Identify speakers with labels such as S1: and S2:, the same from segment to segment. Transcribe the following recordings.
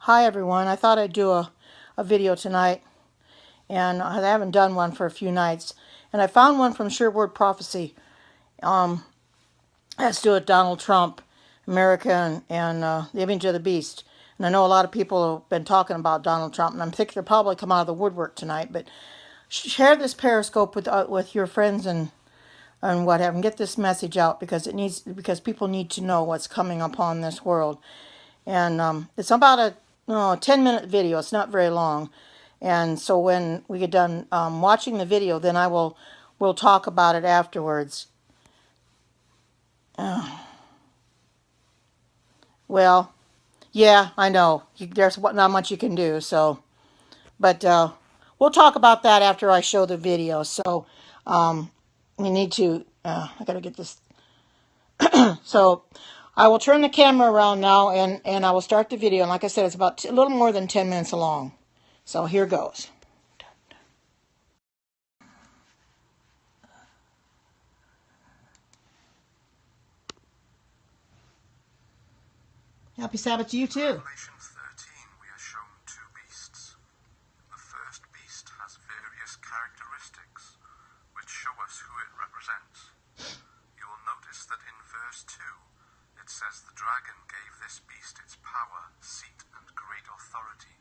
S1: Hi everyone, I thought I'd do a video tonight, and I haven't done one for a few nights, and I found one from Sure Word Prophecy. Has to do with Donald Trump, America, and the image of the beast. And I know a lot of people have been talking about Donald Trump, and I'm thinking they'll probably come out of the woodwork tonight, but share this Periscope with your friends and what have, and get this message out because people need to know what's coming upon this world. And it's about a 10-minute video. It's not very long. And so when we get done watching the video, then we'll talk about it afterwards. Well, yeah, I know. There's not much you can do. So, but we'll talk about that after I show the video. So we need to. I gotta get this. So I will turn the camera around now, and I will start the video. And like I said, it's about a little more than 10 minutes long. So here goes. Happy Sabbath to you too.
S2: Revelation 13, we are shown two beasts. The first beast has various characteristics which show us who it represents. You will notice that in verse 2 it says the dragon gave this beast its power, seat, and great authority.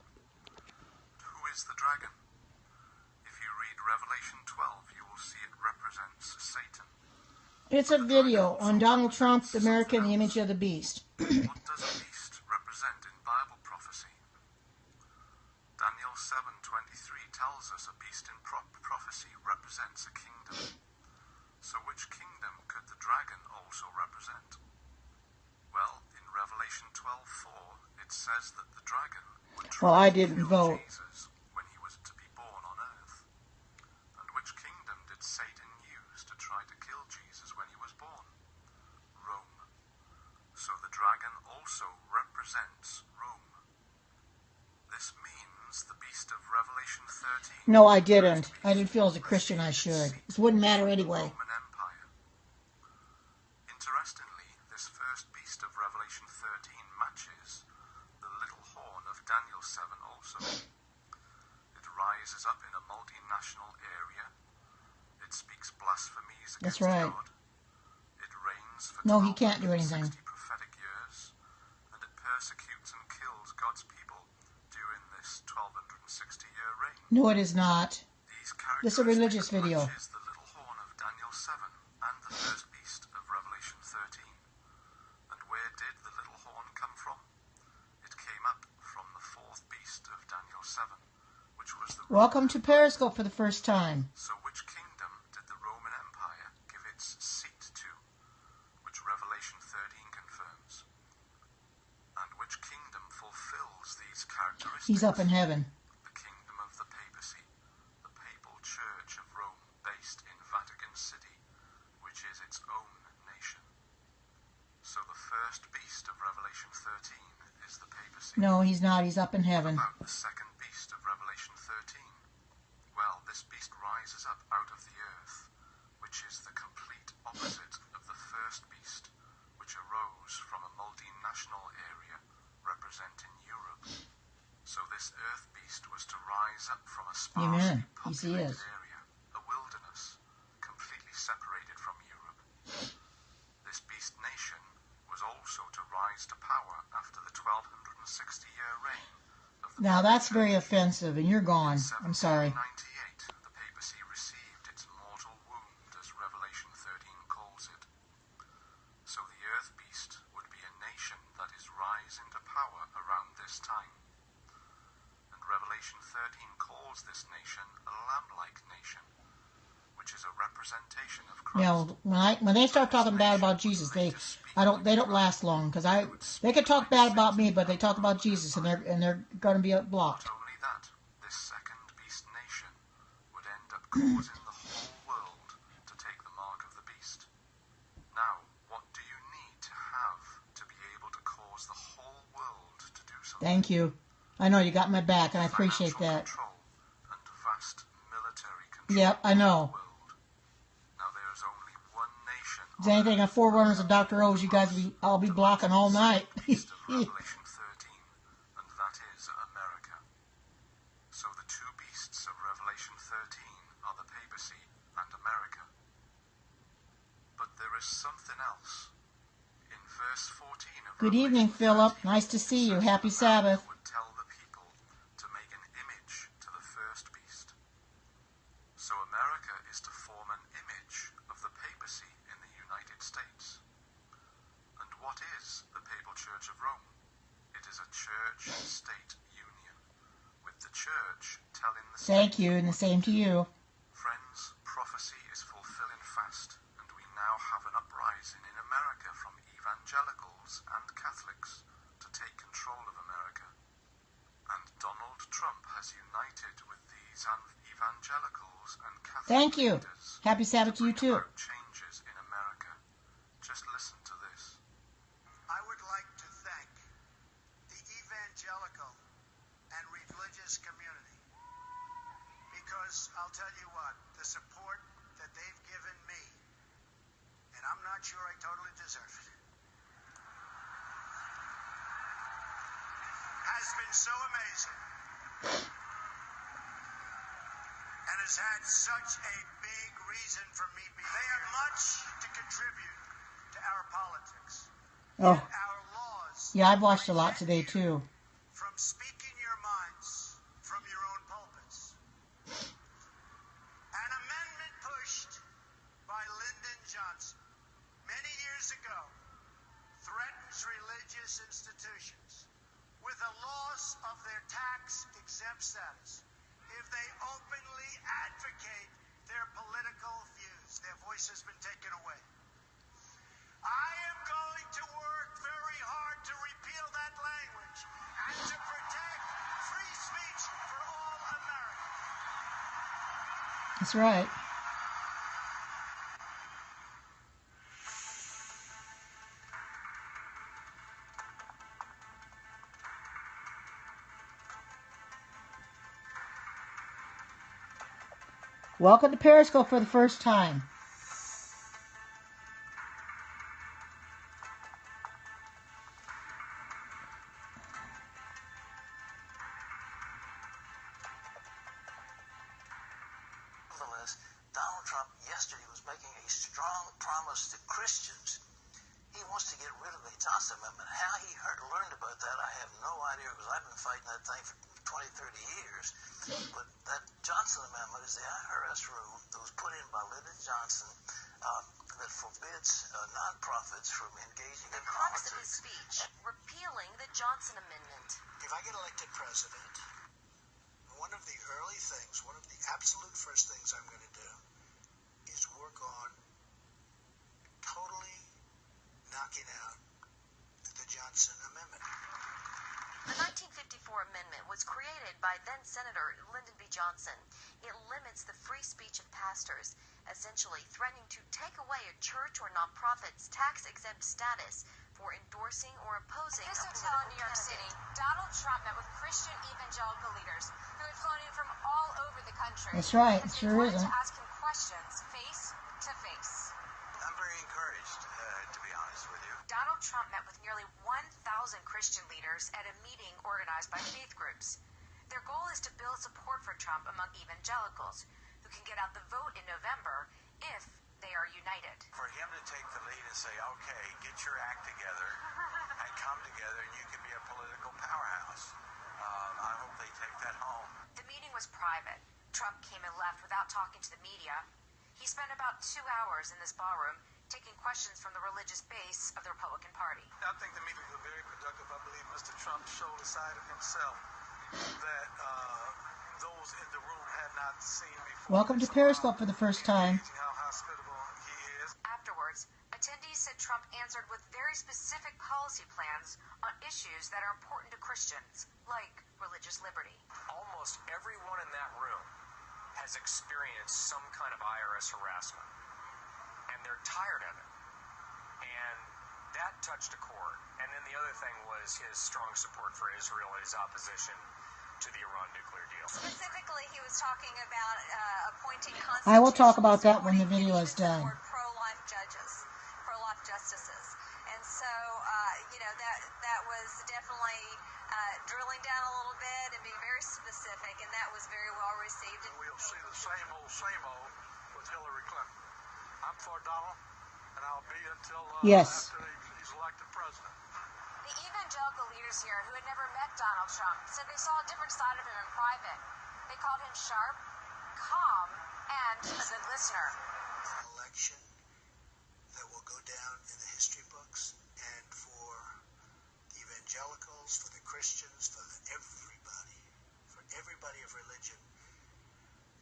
S2: Who is the dragon? If you read Revelation 12, you will see it represents Satan.
S1: It's a video on Donald Trump, America, and the image of the beast.
S2: What does a beast represent in Bible prophecy? Daniel 7:23 tells us a beast in prophecy represents a kingdom. So which kingdom could the dragon also represent? Well, in Revelation 12:4, it says that the dragon would try to kill Jesus when he was to be born on earth. And which kingdom did Satan use to try to kill Jesus when he was born? Rome. So the dragon also represents Rome. This means the beast of Revelation 13.
S1: No, I didn't. I didn't feel as a Christian I should. It wouldn't matter anyway.
S2: Roman Empire. Interestingly, this first beast of Revelation 13 matches the little horn of Daniel 7 also. It rises up in a multinational area. It speaks blasphemies against God. It reigns for
S1: no, he can't do anything.
S2: 60 prophetic years, and it persecutes and kills God's people during this 1260-year reign.
S1: No, it is not. This is a religious video.
S2: Matches the little horn of Daniel 7 and the first beast of Revelation 13. And where did the little horn come from? It came up from the fourth beast of Daniel 7, which was the
S1: Welcome to Periscope for the first time.
S2: So which kingdom did the Roman Empire give its seat to, which Revelation 13 confirms? And which kingdom fulfills these characteristics?
S1: He's up in heaven.
S2: The kingdom of the papacy, the papal church of Rome, based in Vatican City, which is its own nation. So the first beast of Revelation 13 is the papacy.
S1: No, he's not. He's up in heaven.
S2: About the second beast of Revelation 13. Well, this beast rises up out of the earth, which is the complete opposite of the first beast, which arose from a multinational area representing Europe. So this earth beast was to rise up from a sparsely populated area, a wilderness, completely separated from Europe. This beast nation was also to rise to power after the 1260-year reign of the
S1: Now that's very offensive, and you're gone. I'm sorry.
S2: 1798, the papacy received its mortal wound, as Revelation 13 calls it. So the earth beast would be a nation that is rising to power around this time. And Revelation 13 calls this nation a lamb-like nation, which is a representation of Christ.
S1: Yeah, when they start talking bad about Jesus, they don't last long, because they can talk bad about me, but they talk about Jesus, and they're going to be blocked.
S2: Not only that, this second beast nation would end up causing the whole world to take the mark of the beast. Now, what do you need to have to be able to cause the whole world to do something?
S1: Thank you. I know you got my back, and I appreciate that.
S2: Control and vast military control.
S1: Yep, I know.
S2: Now there's only one nation.
S1: If there's anything on Forerunners of Dr. O's, you guys, I'll be blocking all night.
S2: Beast of Revelation 13, and that is is something else. In verse 14 of
S1: Good evening,
S2: Revelation
S1: Philip.
S2: 13,
S1: Nice to see you.
S2: it says
S1: Happy
S2: that
S1: Sabbath.
S2: America would tell the people to make an image to the first beast. So America is to form an image of the papacy in the United States. And what is the Papal Church of Rome? It is a church-state union, with the church telling the state.
S1: Thank you, and the same to you.
S2: Friends, prophecy is fulfilling fast, and we now have an uprising in America from evangelicals and Catholics to take control of America. And Donald Trump has united with these evangelicals and Catholic
S1: Thank you.
S2: leaders
S1: Happy Sabbath to you
S2: bring
S1: too.
S2: about changes in America. Just listen to this.
S3: I would like to thank the evangelical and religious community, because I'll tell you what, the support that they've given me, and I'm not sure I totally deserve it, has been so amazing and has had such a big reason for me being here. They have much to contribute to our politics.
S1: Oh,
S3: Our laws
S1: yeah, I've watched a lot today too.
S3: from speaking your minds from your own pulpits. An amendment pushed by Lyndon Johnson many years ago threatens religious institutions with a loss of their tax-exempt status if they openly advocate their political views. Their voice has been taken away. I am going to work very hard to repeal that language and to protect free speech for all Americans.
S1: That's right. Welcome to Periscope for the first time.
S4: Nonetheless, Donald Trump yesterday was making a strong promise to Christians. He wants to get rid of the Johnson Amendment. How he learned about that, I have no idea, because I've been fighting that thing for 20, 30 years. But that Johnson Amendment is the IRS rule that was put in by Lyndon Johnson that forbids nonprofits from engaging in
S5: The crux of his
S4: politics.
S5: speech, repealing the Johnson Amendment.
S3: If I get elected president, one of the early things, one of the absolute first things I'm going to do is work on totally knocking out the Johnson Amendment.
S5: The 1954 amendment was created by then-Senator Lyndon B. Johnson. It limits the free speech of pastors, essentially threatening to take away a church or nonprofit's tax-exempt status for endorsing or opposing
S6: This
S5: a
S6: hotel in New York
S5: political
S6: City,
S5: candidate.
S6: Donald Trump met with Christian evangelical leaders who had flown in from all over the country.
S1: That's right,
S6: Because
S1: it
S6: they
S1: sure
S6: wanted
S1: isn't.
S6: to ask him questions face to face.
S4: I'm very encouraged, to be honest with you.
S6: Donald Trump met with nearly 1,000 Christian leaders at a meeting organized by faith groups. Their goal is to build support for Trump among evangelicals who can get out the vote in November if they are united.
S4: For him to take the lead and say, okay, get your act together and come together and you can be a political powerhouse. I hope they take that home.
S6: The meeting was private. Trump came and left without talking to the media. He spent about 2 hours in this ballroom taking questions from the religious base of the Republican Party.
S3: I think the meeting was very productive. I believe Mr. Trump showed a side of himself that those in the room had not seen before.
S1: Welcome to Periscope for the first time.
S3: How hospitable he is.
S6: Afterwards, attendees said Trump answered with very specific policy plans on issues that are important to Christians, like religious liberty.
S7: Almost everyone in that room has experienced some kind of IRS harassment, and they're tired of it. And that touched a chord. And then the other thing was his strong support for Israel and his opposition to the Iran nuclear deal.
S8: Specifically, he was talking about appointing
S1: I will talk about that when the video is done.
S8: pro-life judges, pro-life justices, and so that was definitely drilling down a little bit and being very specific, and that was very well received.
S3: We'll see the same old with Hillary Clinton. I'm for Donald,
S2: and I'll be until
S1: Yes.
S2: after he's elected president.
S6: The evangelical leaders here, who had never met Donald Trump, said they saw a different side of him in private. They called him sharp, calm, and a good listener.
S3: An election that will go down in the history books, and for the evangelicals, for the Christians, for everybody of religion,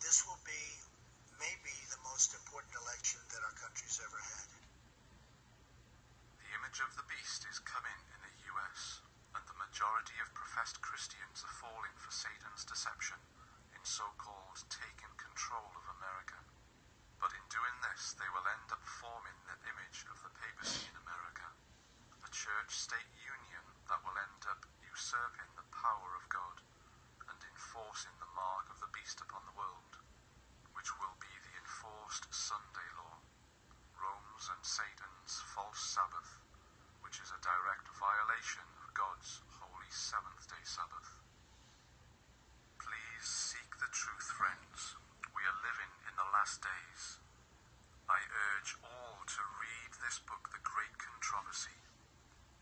S3: this will be maybe the most important election that our country's ever had.
S2: The image of the beast is coming in the US, and the majority of professed Christians are falling for Satan's deception in so-called taking control of America. But in doing this, they will end up forming the image of the papacy in America, a church-state union that will end up usurping the power of God and enforcing the mark of the beast upon the world, which will be the enforced Sunday law, Rome's and Satan's false Sabbath, which is a direct violation of God's holy seventh-day Sabbath. Please seek the truth, friends. We are living in the last days. I urge all to read this book, The Great Controversy,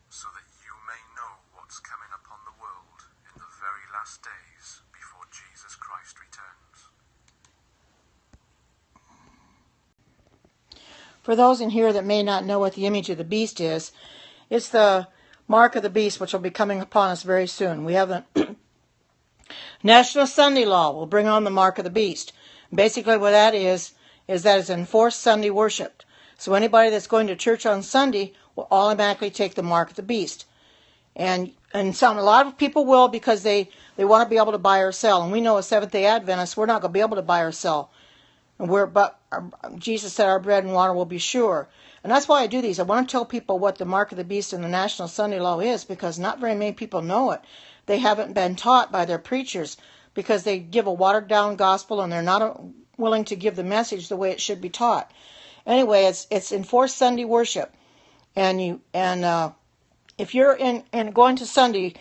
S2: so that you may know what's coming upon the world in the very last days before Jesus Christ returns.
S1: For those in here that may not know what the image of the beast is, it's the mark of the beast which will be coming upon us very soon. We have the National Sunday Law will bring on the mark of the beast. Basically what that is that it's enforced Sunday worship. So anybody that's going to church on Sunday will automatically take the mark of the beast. And a lot of people will, because they want to be able to buy or sell. And we know as Seventh-day Adventists, we're not going to be able to buy or sell. But Jesus said our bread and water will be sure. And that's why I do these. I want to tell people what the mark of the beast in the National Sunday Law is, because not very many people know it. They haven't been taught by their preachers, because they give a watered-down gospel and they're not willing to give the message the way it should be taught. Anyway, it's enforced Sunday worship. And if you're in going to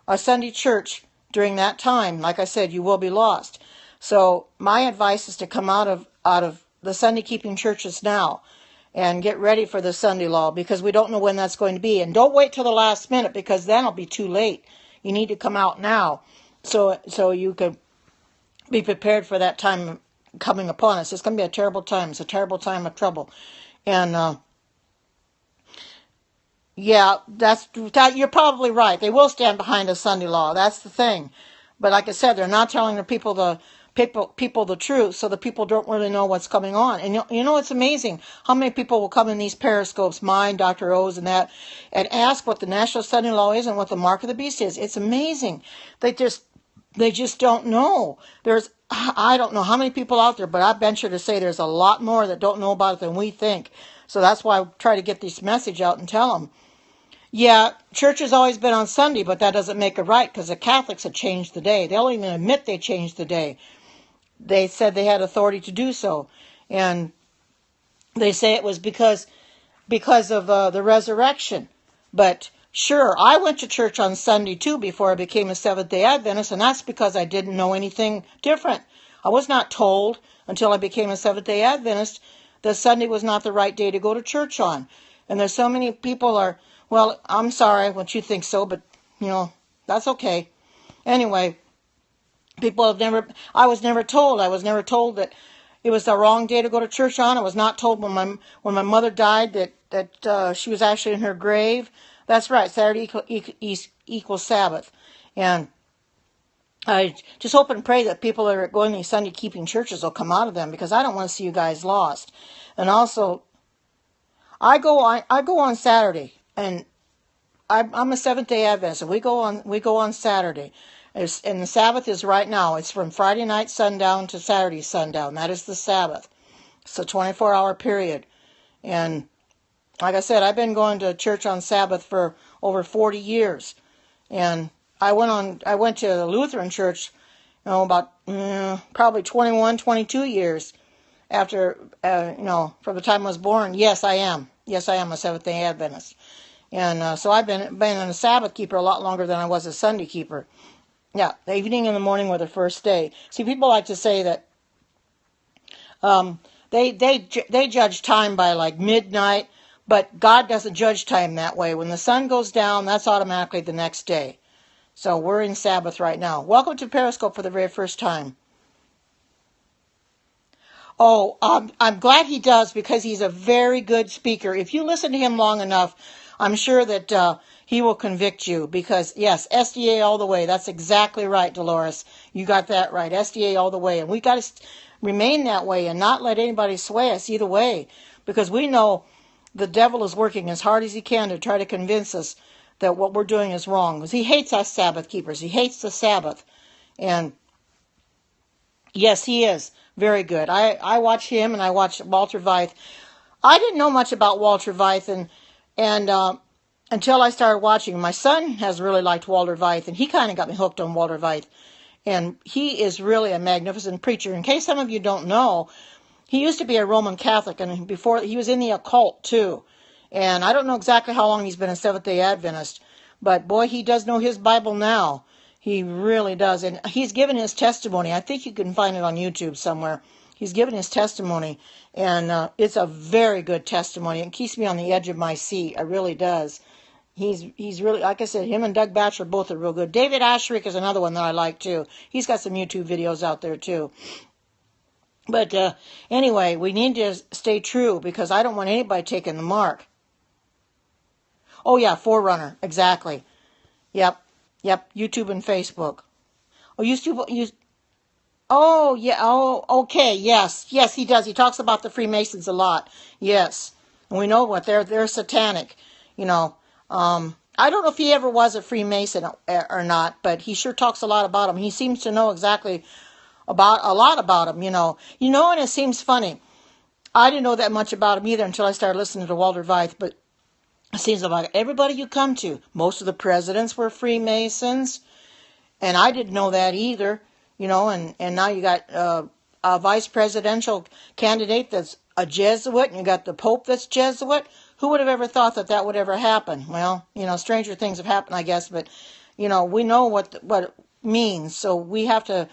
S1: a Sunday church during that time, like I said, you will be lost. So my advice is to come out of the Sunday keeping churches now and get ready for the Sunday law, because we don't know when that's going to be. And don't wait till the last minute, because then it'll be too late. You need to come out now so you can be prepared for that time coming upon us. It's going to be a terrible time. It's a terrible time of trouble. And yeah, you're probably right. They will stand behind a Sunday law. That's the thing. But like I said, they're not telling the people the truth, so the people don't really know what's going on. And you know, it's amazing how many people will come in these periscopes, mine, Dr. O's, and that, and ask what the National Sunday Law is and what the mark of the beast is. It's amazing. They just don't know. I don't know how many people out there, but I venture to say there's a lot more that don't know about it than we think. So that's why I try to get this message out and tell them. Yeah, church has always been on Sunday, but that doesn't make it right, because the Catholics have changed the day. They'll even admit they changed the day. They said they had authority to do so. And they say it was because of the resurrection. But sure, I went to church on Sunday too before I became a Seventh-day Adventist, and that's because I didn't know anything different. I was not told until I became a Seventh-day Adventist that Sunday was not the right day to go to church on. And there's so many people are, well, I'm sorry what you think so, but, that's okay. Anyway, I was never told that it was the wrong day to go to church on. I was not told when my mother died that she was actually in her grave. That's right, Saturday equals Sabbath. And I just hope and pray that people that are going to these Sunday keeping churches will come out of them, because I don't want to see you guys lost. And also, I go on Saturday, and I'm a Seventh-day Adventist, and we go on Saturday. And the Sabbath is right now. It's from Friday night sundown to Saturday sundown. That is the Sabbath. It's a 24-hour period. And like I said, I've been going to church on Sabbath for over 40 years. And I went to the Lutheran church, about probably 21, 22 years after, from the time I was born. Yes, I am. Yes, I am a Seventh-day Adventist. And so I've been a Sabbath keeper a lot longer than I was a Sunday keeper. Yeah, the evening and the morning were the first day. See, people like to say that they judge time by like midnight But God doesn't judge time that way. When the sun goes down, that's automatically the next day. So we're in Sabbath right now. Welcome to Periscope for the very first time. Oh, I'm glad he does, because he's a very good speaker. If you listen to him long enough, I'm sure that he will convict you, because, yes, SDA all the way. That's exactly right, Dolores. You got that right. SDA all the way. And we got to remain that way and not let anybody sway us either way, because we know the devil is working as hard as he can to try to convince us that what we're doing is wrong. Because he hates us Sabbath keepers. He hates the Sabbath. And yes, he is very good. I watch him, and I watch Walter Veith. I didn't know much about Walter Veith, and until I started watching. My son has really liked Walter Veith, and he kind of got me hooked on Walter Veith. And he is really a magnificent preacher. In case some of you don't know, he used to be a Roman Catholic, and before he was in the occult too. And I don't know exactly how long he's been a Seventh-day Adventist, but boy, he does know his Bible now. He really does. And he's given his testimony. I think you can find it on YouTube somewhere. He's given his testimony, and it's a very good testimony. It keeps me on the edge of my seat. It really does. He's really, like I said, him and Doug Batchelor both are real good. David Asherick is another one that I like too. He's got some YouTube videos out there too. But anyway, we need to stay true, because I don't want anybody taking the mark. Oh yeah, Forerunner, exactly. Yep, YouTube and Facebook. Oh, YouTube. Oh yeah. Oh, okay. Yes, he does. He talks about the Freemasons a lot. Yes, and we know what they're satanic. You know. I don't know if he ever was a Freemason or not, but he sure talks a lot about them. He seems to know exactly a lot about them. And it seems funny. I didn't know that much about him either until I started listening to Walter Veith, but it seems like everybody you come to, most of the presidents were Freemasons, and I didn't know that either, and now you got a vice presidential candidate that's a Jesuit, and you got the Pope that's Jesuit. Who would have ever thought that would ever happen? Well, stranger things have happened, I guess, but, we know what it means, so we have to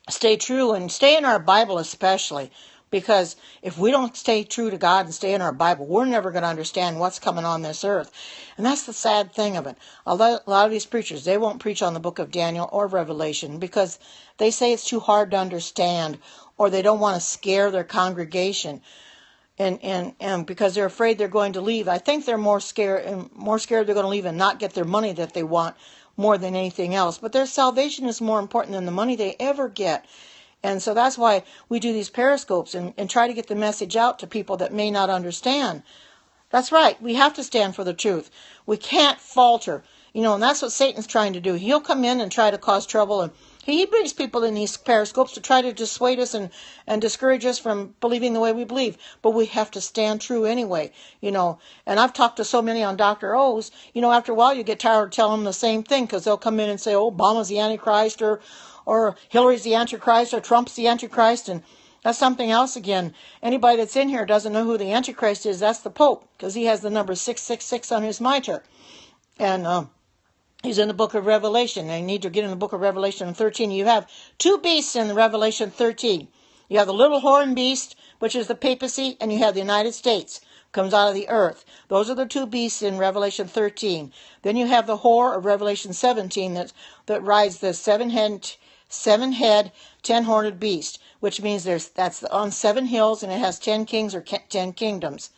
S1: stay true and stay in our Bible especially, because if we don't stay true to God and stay in our Bible, we're never going to understand what's coming on this earth. And that's the sad thing of it. A lot of these preachers, they won't preach on the book of Daniel or Revelation because they say it's too hard to understand, or they don't want to scare their congregation. And because they're afraid they're going to leave. I think they're more scared they're going to leave and not get their money that they want more than anything else. But their salvation is more important than the money they ever get. And so that's why we do these periscopes and try to get the message out to people that may not understand. That's right. We have to stand for the truth. We can't falter. And that's what Satan's trying to do. He'll come in and try to cause trouble, and he brings people in these periscopes to try to dissuade us and discourage us from believing the way we believe. But we have to stand true anyway, And I've talked to so many on Dr. O's, after a while you get tired of telling them the same thing, because they'll come in and say, oh, Obama's the Antichrist, or Hillary's the Antichrist, or Trump's the Antichrist, and that's something else again. Anybody that's in here doesn't know who the Antichrist is. That's the Pope, because he has the number 666 on his mitre. And he's in the book of Revelation. They need to get in the book of Revelation 13. You have two beasts in Revelation 13. You have the little horn beast, which is the papacy, and you have the United States, comes out of the earth. Those are the two beasts in Revelation 13. Then you have the whore of Revelation 17 that rides the seven-head, 10-horned beast, which means that's on 7 hills, and it has 10 kings or 10 kingdoms.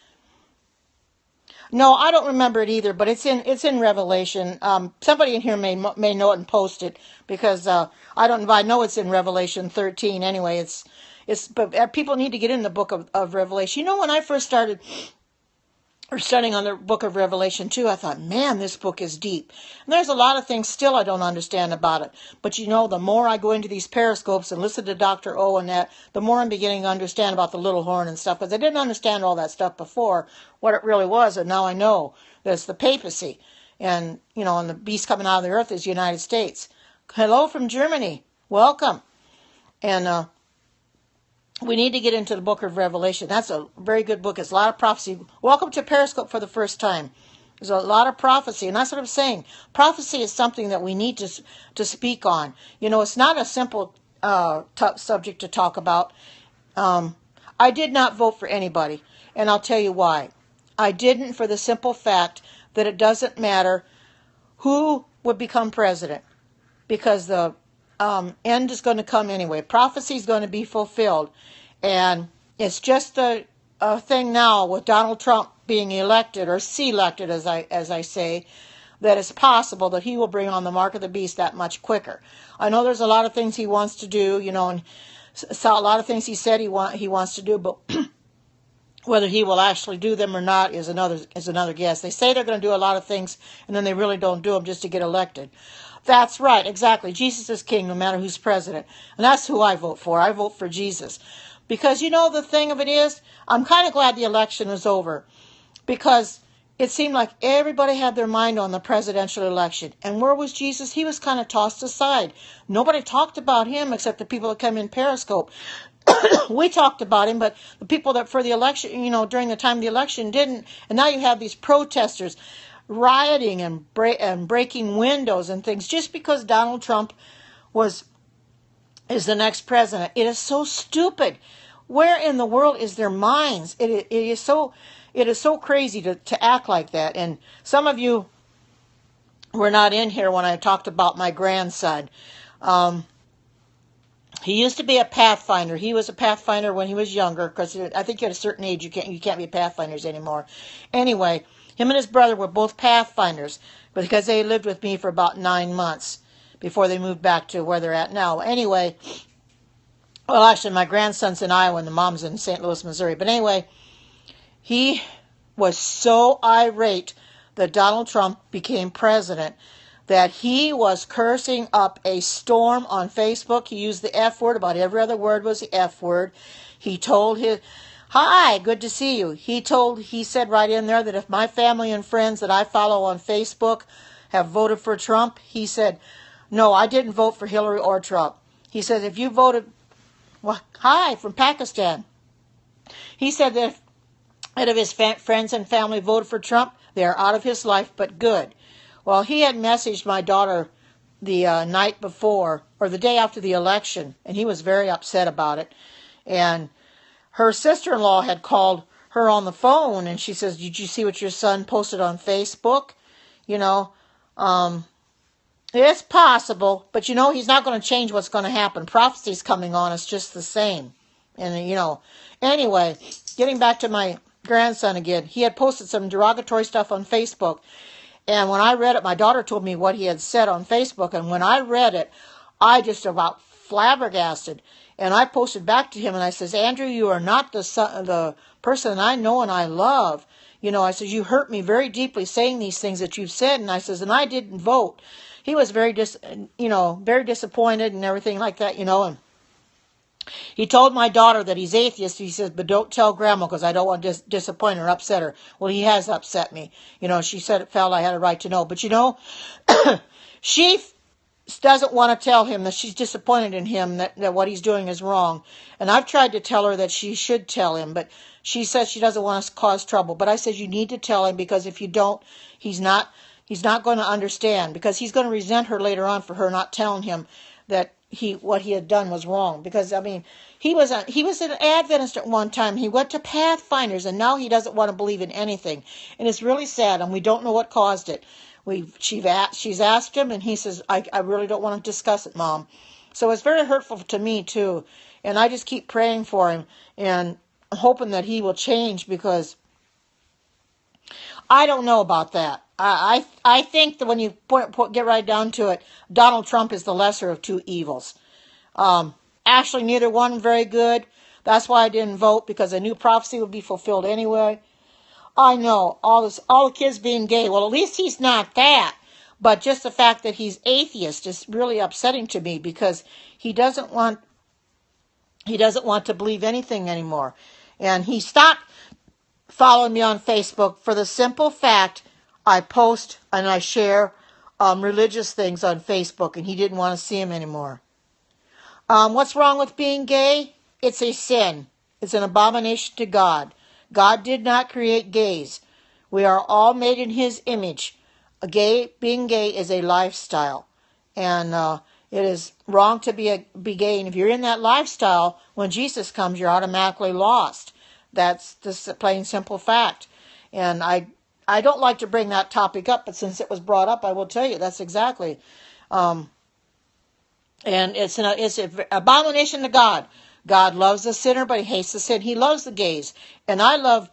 S1: No, I don't remember it either, but it's in Revelation. Somebody in here may know it and post it, because I know it's in Revelation 13 anyway. But people need to get in the book of Revelation. When I first started studying on the book of Revelation 2, I thought, man, this book is deep. And there's a lot of things still I don't understand about it. But the more I go into these periscopes and listen to Dr. O and that, the more I'm beginning to understand about the little horn and stuff, because I didn't understand all that stuff before, what it really was, and now I know that it's the papacy. And, and the beast coming out of the earth is the United States. Hello from Germany. Welcome. And we need to get into the book of Revelation. That's a very good book. It's a lot of prophecy. Welcome to Periscope for the first time. There's a lot of prophecy, and that's what I'm saying. Prophecy is something that we need to speak on. It's not a simple subject to talk about. I did not vote for anybody, and I'll tell you why. I didn't for the simple fact that it doesn't matter who would become president, because the end is going to come anyway. Prophecy is going to be fulfilled. And it's just a thing now with Donald Trump being elected, or selected as I say, that it's possible that he will bring on the mark of the beast that much quicker. I know there's a lot of things he wants to do, and a lot of things he said he wants to do, but whether he will actually do them or not is another guess. They say they're going to do a lot of things, and then they really don't do them just to get elected. That's right, exactly. Jesus is king no matter who's president. And that's who I vote for. I vote for Jesus. Because, the thing of it is, I'm kind of glad the election is over. Because it seemed like everybody had their mind on the presidential election. And where was Jesus? He was kind of tossed aside. Nobody talked about him except the people that come in Periscope. We talked about him, but the people that for the election, during the time of the election didn't. And now you have these protesters rioting and breaking windows and things just because Donald Trump is the next president. It is so stupid. Where in the world is their minds? It is so crazy to act like that. And some of you were not in here when I talked about my grandson. He used to be a Pathfinder. He was a Pathfinder when he was younger, because I think at a certain age you can't be Pathfinders anymore. Anyway, him and his brother were both Pathfinders, because they lived with me for about 9 months before they moved back to where they're at now. Anyway, well, actually, my grandson's in Iowa and the mom's in St. Louis, Missouri. But anyway, he was so irate that Donald Trump became president that he was cursing up a storm on Facebook. He used the F word. About every other word was the F word. He told hi, good to see you. He said right in there that if my family and friends that I follow on Facebook have voted for Trump, he said, no, I didn't vote for Hillary or Trump. He said, if you voted, well, hi, from Pakistan. He said that if his friends and family voted for Trump, they are out of his life, but good. Well, he had messaged my daughter the night before, or the day after the election, and he was very upset about it. And her sister-in-law had called her on the phone, and she says, did you see what your son posted on Facebook? It's possible, but he's not going to change what's going to happen. Prophecy's coming on us just the same. And, anyway, getting back to my grandson again, he had posted some derogatory stuff on Facebook. And when I read it, my daughter told me what he had said on Facebook. And when I read it, I just about flabbergasted. And I posted back to him and I says, Andrew, you are not the person I know and I love. I says, you hurt me very deeply saying these things that you've said. And I says, and I didn't vote. He was very disappointed and everything like that, and he told my daughter that he's atheist. He says, but don't tell Grandma because I don't want to disappoint her or upset her. Well, he has upset me. She said it felt I had a right to know. But, she doesn't want to tell him that she's disappointed in him, that what he's doing is wrong. And I've tried to tell her that she should tell him, but she says she doesn't want to cause trouble. But I said, you need to tell him, because if you don't, he's not going to understand, because he's going to resent her later on for her not telling him that what he had done was wrong. Because he was an Adventist at one time. He went to Pathfinders, and now he doesn't want to believe in anything, and it's really sad. And we don't know what caused it. She's asked him, and he says, I really don't want to discuss it, Mom. So it's very hurtful to me too, and I just keep praying for him and hoping that he will change, because I don't know about that. I think that when you get right down to it, Donald Trump is the lesser of two evils. Actually, neither one very good. That's why I didn't vote, because I knew prophecy would be fulfilled anyway. I know, all the kids being gay. Well, at least he's not that. But just the fact that he's atheist is really upsetting to me, because he doesn't want to believe anything anymore. And he stopped following me on Facebook for the simple fact I post and I share religious things on Facebook, and he didn't want to see him anymore. What's wrong with being gay? It's a sin. It's an abomination to God. God did not create gays. We are all made in His image. Being gay is a lifestyle, and it is wrong to be gay. And if you're in that lifestyle, when Jesus comes, you're automatically lost. That's just a plain simple fact. And I don't like to bring that topic up, but since it was brought up, I will tell you that's exactly. And it's an abomination to God. God loves the sinner, but he hates the sin. He loves the gays. And I love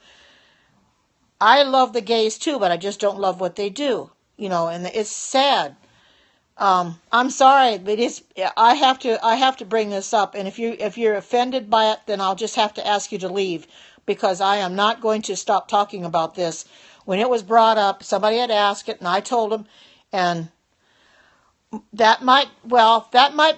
S1: the gays too, but I just don't love what they do. And it's sad. I'm sorry, but I have to bring this up, and if you're offended by it, then I'll just have to ask you to leave, because I am not going to stop talking about this. When it was brought up, somebody had asked it, and I told them, and that might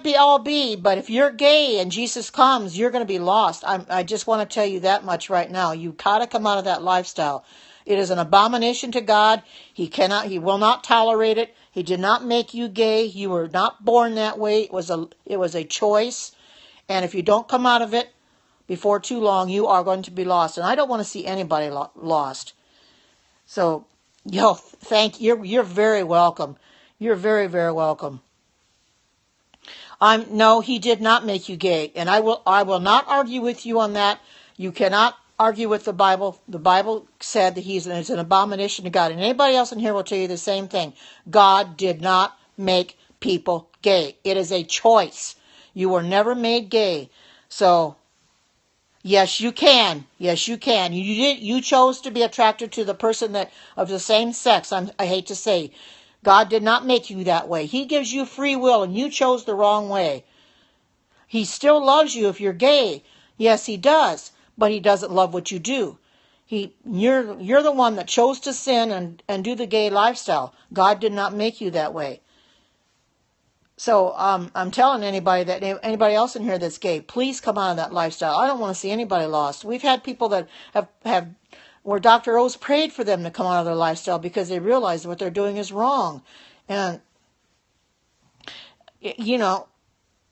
S1: be, but if you're gay and Jesus comes, you're going to be lost. I just want to tell you that much right now. You gotta come out of that lifestyle. It is an abomination to God. He will not tolerate it. He did not make you gay. You were not born that way. It was a choice. And if you don't come out of it before too long, you are going to be lost. And I don't want to see anybody lost. So, you're very welcome. You're very, very welcome. No, he did not make you gay. And I will not argue with you on that. You cannot argue with the Bible. The Bible said that it's an abomination to God. And anybody else in here will tell you the same thing. God did not make people gay. It is a choice. You were never made gay. So, yes, you can. Yes, you can. You chose to be attracted to the person that of the same sex. I hate to say. God did not make you that way. He gives you free will, and you chose the wrong way. He still loves you if you're gay. Yes, he does. But he doesn't love what you do. You're the one that chose to sin and do the gay lifestyle. God did not make you that way. So I'm telling anybody else in here that's gay, please come out of that lifestyle. I don't want to see anybody lost. We've had people that have where Dr. O's prayed for them to come out of their lifestyle because they realize what they're doing is wrong. And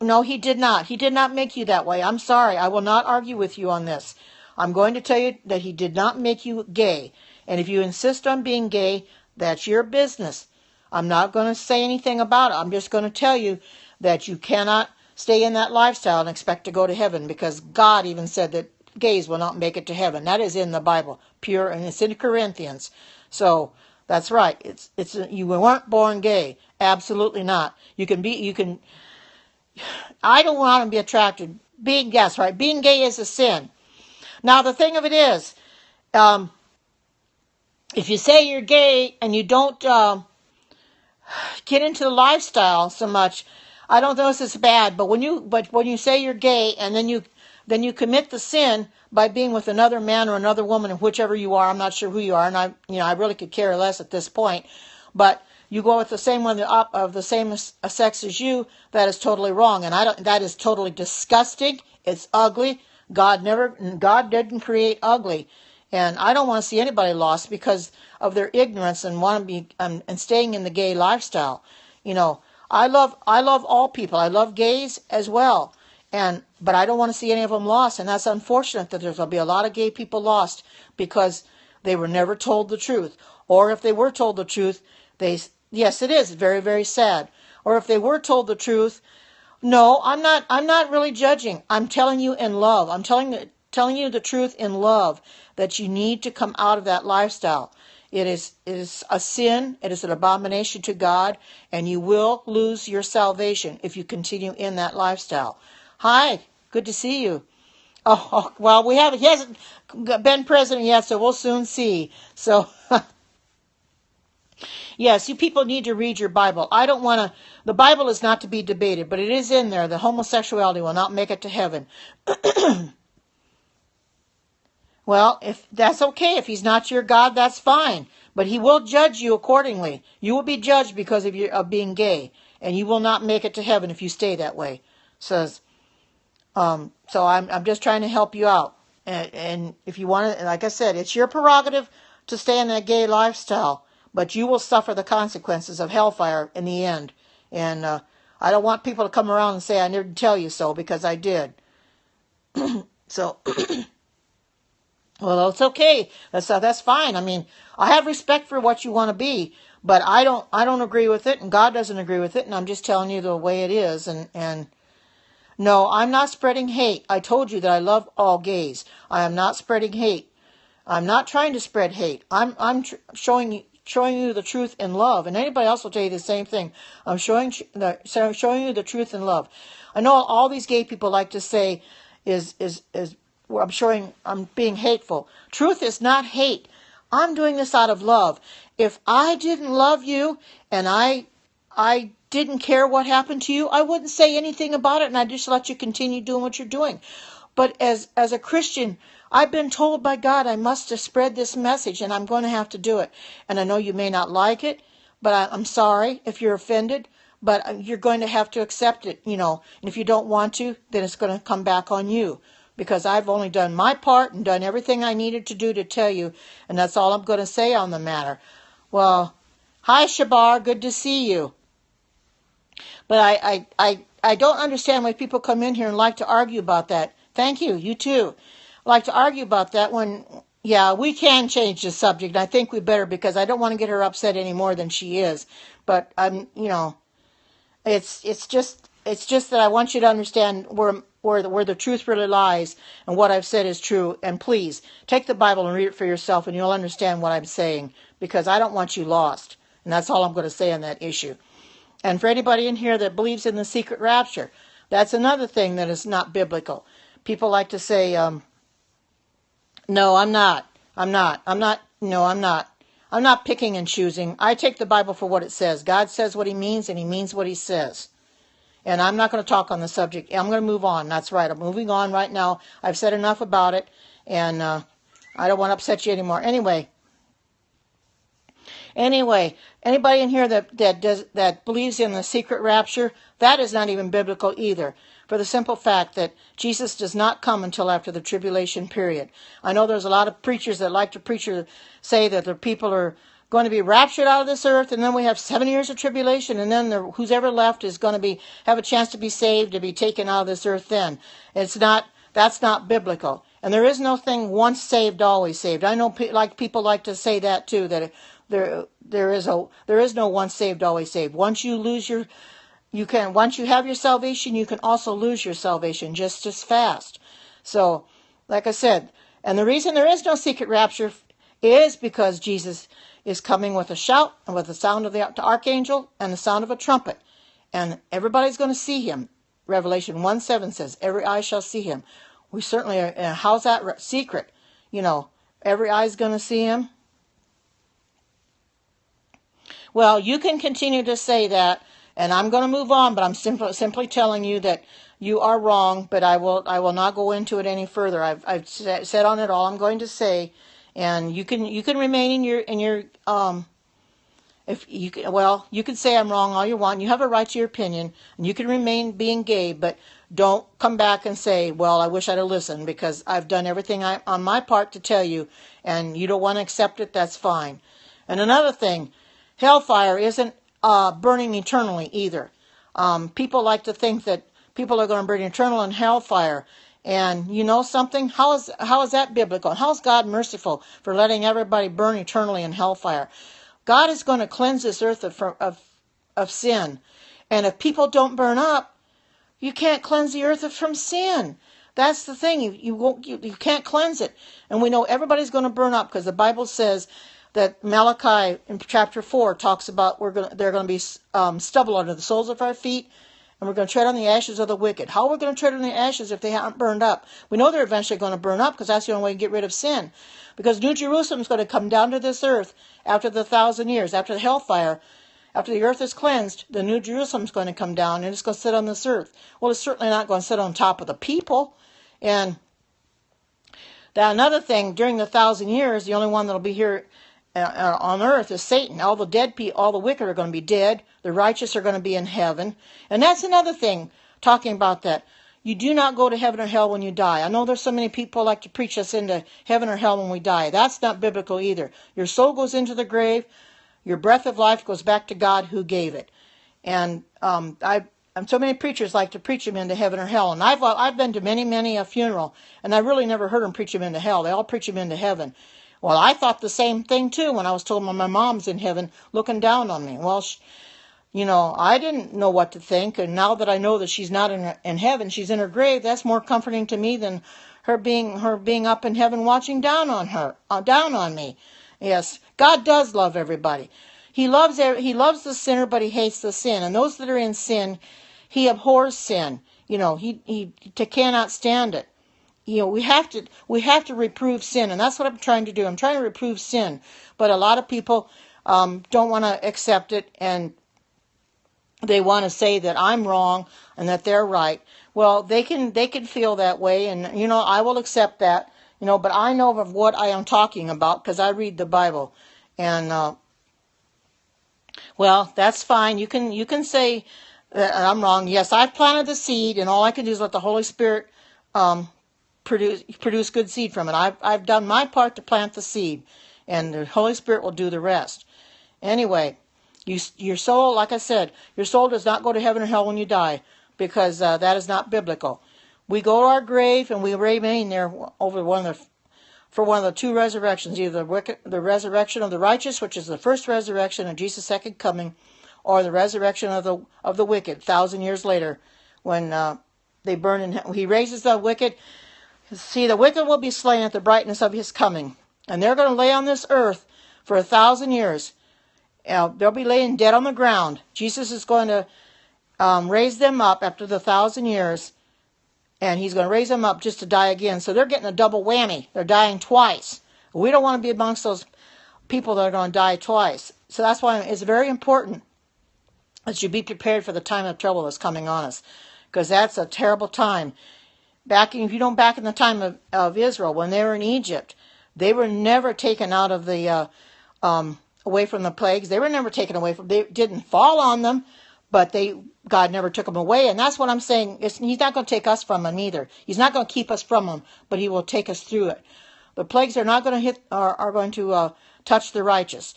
S1: no, he did not. He did not make you that way. I'm sorry. I will not argue with you on this. I'm going to tell you that he did not make you gay. And if you insist on being gay, that's your business. I'm not going to say anything about it. I'm just going to tell you that you cannot stay in that lifestyle and expect to go to heaven, because God even said that gays will not make it to heaven. That is in the Bible, pure, and it's in Corinthians. So that's right. You weren't born gay. Absolutely not. I don't want to be attracted. Being gay is a sin. Now the thing of it is, if you say you're gay and you don't get into the lifestyle so much, I don't know if it's bad. But when you say you're gay and then you commit the sin by being with another man or another woman, whichever you are, I'm not sure who you are, and I really could care less at this point. But you go with the same one of the same sex as you, that is totally wrong, and that is totally disgusting. It's ugly. God didn't create ugly, and I don't want to see anybody lost because of their ignorance and want to be and staying in the gay lifestyle. I love all people. I love gays as well, but I don't want to see any of them lost, and that's unfortunate that there'll be a lot of gay people lost because they were never told the truth, or if they were told the truth, yes, it is very, very sad. Or if they were told the truth, no, I'm not really judging. I'm telling you in love. I'm telling you the truth in love, that you need to come out of that lifestyle. It is a sin. It is an abomination to God, and you will lose your salvation if you continue in that lifestyle. Hi, good to see you. Oh well, he hasn't been president yet, so we'll soon see. So. Yes, you people need to read your Bible. The Bible is not to be debated, but it is in there. The homosexuality will not make it to heaven. Well, if that's okay. If he's not your God, that's fine. But he will judge you accordingly. You will be judged because of being gay, and you will not make it to heaven if you stay that way. So I'm just trying to help you out. And if you want to, like I said, it's your prerogative to stay in that gay lifestyle. But you will suffer the consequences of hellfire in the end. And I don't want people to come around and say I didn't tell you so, because I did. So, well, it's okay. That's fine. I mean, I have respect for what you want to be, but I don't agree with it, and God doesn't agree with it, and I'm just telling you the way it is. And no, I'm not spreading hate. I told you that I love all gays. I am not spreading hate. I'm not trying to spread hate. I'm showing you the truth in love, and anybody else will tell you the same thing. I'm showing you the truth in love. I know all these gay people like to say is well, I'm being hateful. Truth is not hate. I'm doing this out of love. If I didn't love you and I didn't care what happened to you, I wouldn't say anything about it, and I'd just let you continue doing what you're doing. But as a Christian, I've been told by God I must spread this message, and I'm going to have to do it. And I know you may not like it, but I'm sorry if you're offended, but you're going to have to accept it, And if you don't want to, then it's going to come back on you. Because I've only done my part and done everything I needed to do to tell you, and that's all I'm going to say on the matter. Well, hi Shabar, good to see you. But I don't understand why people come in here and like to argue about that. Thank you, you too. Like to argue about that when, yeah, we can change the subject. I think we better, because I don't want to get her upset any more than she is. But it's just that I want you to understand where the truth really lies, and what I've said is true. And please take the Bible and read it for yourself, and you'll understand what I'm saying, because I don't want you lost. And that's all I'm going to say on that issue. And for anybody in here that believes in the secret rapture, that's another thing that is not biblical. People like to say, no, I'm not picking and choosing. I take the Bible for what it says. God says what he means, and he means what he says. And I'm not going to talk on the subject. I'm going to move on. That's right. I'm moving on right now. I've said enough about it, and I don't want to upset you anymore. Anyway, anybody in here that believes in the secret rapture, that is not even biblical either, for the simple fact that Jesus does not come until after the tribulation period. I know there's a lot of preachers that like to say that the people are going to be raptured out of this earth, and then we have 7 years of tribulation, and then who's ever left is going to have a chance to be saved, to be taken out of this earth then. That's not biblical. And there is no thing once saved, always saved. I know people like to say that too, that there is no once saved, always saved. Once you have your salvation, you can also lose your salvation just as fast. So, like I said, and the reason there is no secret rapture is because Jesus is coming with a shout and with the sound of the archangel and the sound of a trumpet. And everybody's going to see him. Revelation 1:7 says, every eye shall see him. We certainly are. How's that secret? Every eye's going to see him. Well, you can continue to say that, and I'm going to move on, but I'm simply telling you that you are wrong, but I will not go into it any further. I've said on it all I'm going to say. And you can remain in your you can say I'm wrong all you want. You have a right to your opinion, and you can remain being gay, but don't come back and say, well, I wish I'd have listened, because I've done everything on my part to tell you, and you don't want to accept it, that's fine. And another thing, hellfire isn't burning eternally either. People like to think that people are going to burn eternal in hellfire. And you know something? How is that biblical? How is God merciful for letting everybody burn eternally in hellfire? God is going to cleanse this earth of sin. And if people don't burn up, you can't cleanse the earth from sin. That's the thing. You can't cleanse it. And we know everybody's going to burn up, because the Bible says that Malachi in chapter 4 talks about they're going to be stubble under the soles of our feet, and we're going to tread on the ashes of the wicked. How are we going to tread on the ashes if they haven't burned up? We know they're eventually going to burn up, because that's the only way to get rid of sin. Because New Jerusalem is going to come down to this earth after the 1,000 years, after the hellfire. After the earth is cleansed, the New Jerusalem is going to come down, and it's going to sit on this earth. Well, it's certainly not going to sit on top of the people. And another thing, during the 1,000 years, the only one that will be here on earth is Satan. All the dead people, all the wicked are going to be dead. The righteous are going to be in heaven. And that's another thing, talking about that. You do not go to heaven or hell when you die. I know there's so many people like to preach us into heaven or hell when we die. That's not biblical either. Your soul goes into the grave. Your breath of life goes back to God who gave it. And so many preachers like to preach them into heaven or hell. And I've been to many a funeral, and I really never heard them preach them into hell. They all preach them into heaven. Well, I thought the same thing too when I was told my mom's in heaven looking down on me. Well, I didn't know what to think, and now that I know that she's not in heaven, she's in her grave, that's more comforting to me than her being up in heaven watching down on her, down on me. Yes, God does love everybody. He loves the sinner, but he hates the sin. And those that are in sin, he abhors sin. He cannot stand it. We have to reprove sin, and that's what I'm trying to do. I'm trying to reprove sin, but a lot of people don't want to accept it, and they want to say that I'm wrong and that they're right. Well, they can feel that way, and I will accept that. But I know of what I am talking about because I read the Bible, and well, that's fine. You can say that I'm wrong. Yes, I've planted the seed, and all I can do is let the Holy Spirit produce good seed from it. I've done my part to plant the seed, and the Holy Spirit will do the rest. Anyway, your soul, like I said, your soul does not go to heaven or hell when you die, because that is not biblical. We go to our grave and we remain there for one of the two resurrections, either the resurrection of the righteous, which is the first resurrection of Jesus' second coming, or the resurrection of the wicked 1,000 years later, when they burn in hell. He raises the wicked. See, the wicked will be slain at the brightness of his coming, and they're going to lay on this earth for 1,000 years. They'll be laying dead on the ground. Jesus is going to raise them up after the 1,000 years, and he's going to raise them up just to die again. So they're getting a double whammy. They're dying twice. We don't want to be amongst those people that are going to die twice. So that's why it's very important that you be prepared for the time of trouble that's coming on us, because that's a terrible time. Back in the time of Israel, when they were in Egypt, they were never taken out of the away from the plagues. They were never taken away from. They didn't fall on them, but God never took them away. And that's what I'm saying. He's not going to take us from them either. He's not going to keep us from them, but he will take us through it. The plagues are not going to are going to touch the righteous,